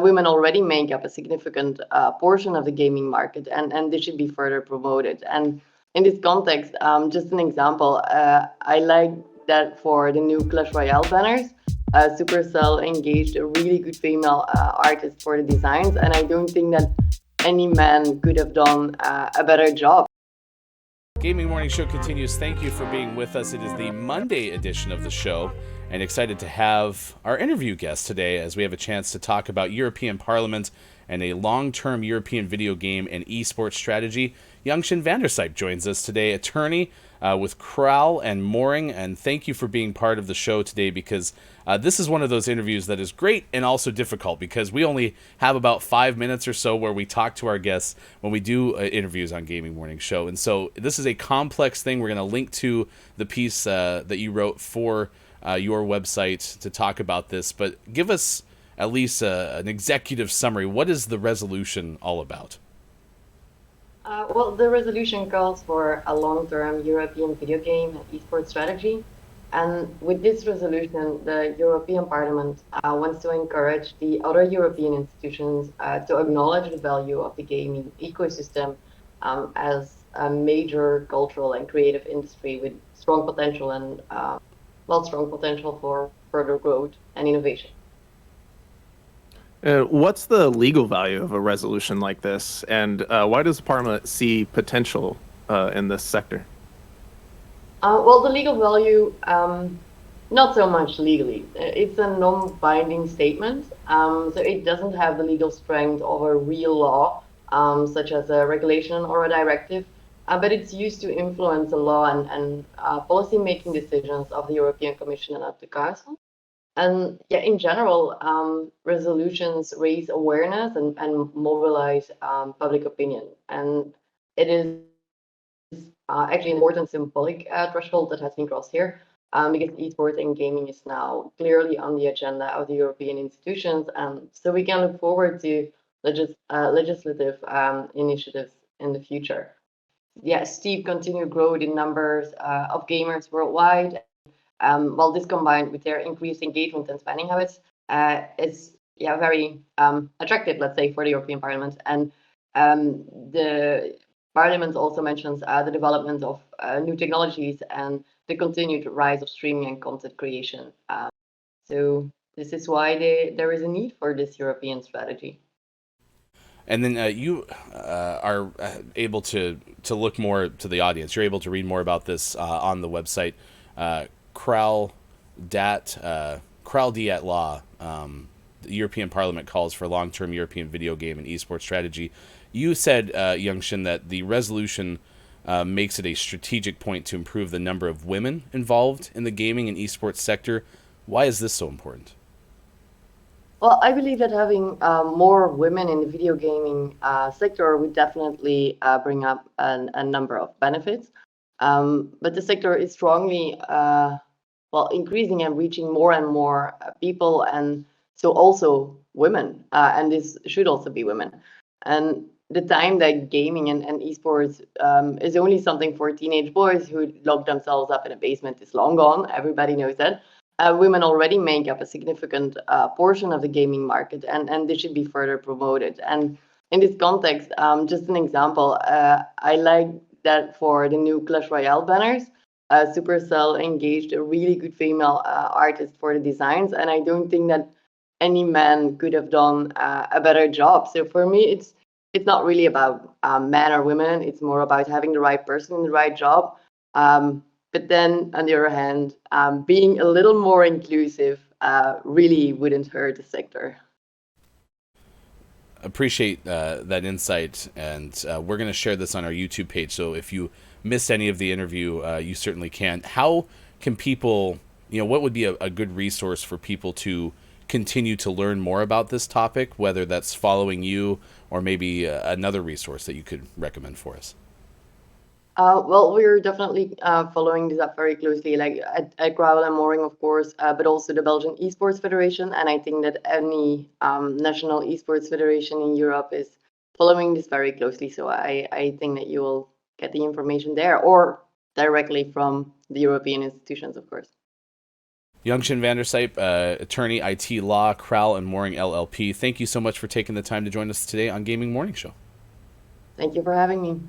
women already make up a significant portion of the gaming market, and this should be further promoted. And in this context, just an example, I like that for the new Clash Royale banners, Supercell engaged a really good female artist for the designs, and I don't think that any man could have done a better job. Gaming Morning Show continues. Thank you for being with us. It is the Monday edition of the show, and excited to have our interview guest today as we have a chance to talk about European Parliament and a long-term European video game and esports strategy. Young Shin Van Der Sype joins us today, attorney with Crowell-Moring, and thank you for being part of the show today, because this is one of those interviews that is great and also difficult, because we only have about 5 minutes or so where we talk to our guests when we do interviews on Gaming Morning Show. And so this is a complex thing. We're going to link to the piece that you wrote for your website to talk about this, but give us at least an executive summary. What is the resolution all about? Well, the resolution calls for a long-term European video game and esports strategy. And with this resolution, the European Parliament wants to encourage the other European institutions to acknowledge the value of the gaming ecosystem as a major cultural and creative industry with strong potential and strong potential for further growth and innovation. What's the legal value of a resolution like this, and why does Parliament see potential in this sector? Well, the legal value, not so much legally. It's a non-binding statement, so it doesn't have the legal strength of a real law, such as a regulation or a directive, but it's used to influence the law and policy-making decisions of the European Commission and of the Council. And yeah, in general, resolutions raise awareness and mobilize public opinion. And it is actually an important symbolic threshold that has been crossed here, because esports and gaming is now clearly on the agenda of the European institutions. And so we can look forward to legislative initiatives in the future. Yeah, steep continued growth in numbers of gamers worldwide. While this combined with their increased engagement and spending habits is very attractive, let's say, for the European Parliament. And the Parliament also mentions the development of new technologies and the continued rise of streaming and content creation. So this is why there is a need for this European strategy. And then you are able to look more to the audience. You're able to read more about this on the website. Crowell-D at Law. The European Parliament calls for long-term European video game and esports strategy. You said, Young Shin, that the resolution makes it a strategic point to improve the number of women involved in the gaming and esports sector. Why is this so important? Well, I believe that having more women in the video gaming sector would definitely bring up a number of benefits. But the sector is strongly increasing and reaching more and more people, and so also women, and this should also be women. And the time that gaming and esports is only something for teenage boys who lock themselves up in a basement is long gone. Everybody knows that. Women already make up a significant portion of the gaming market, and this should be further promoted. And in this context, just an example, I like that for the new Clash Royale banners, Supercell engaged a really good female artist for the designs, and I don't think that any man could have done a better job. So for me, it's not really about men or women. It's more about having the right person in the right job. But then, on the other hand, being a little more inclusive really wouldn't hurt the sector. Appreciate that insight, and we're going to share this on our YouTube page, so if you missed any of the interview, you certainly can. How can people, what would be a good resource for people to continue to learn more about this topic, whether that's following you or maybe another resource that you could recommend for us? Well, we're definitely following this up very closely, like at Crowell-Moring, of course, but also the Belgian Esports Federation. And I think that any national esports federation in Europe is following this very closely. So I think that you will get the information there or directly from the European institutions, of course. Young Shin Van Der Sype, attorney, IT law, Crowell-Moring LLP. Thank you so much for taking the time to join us today on Gaming Morning Show. Thank you for having me.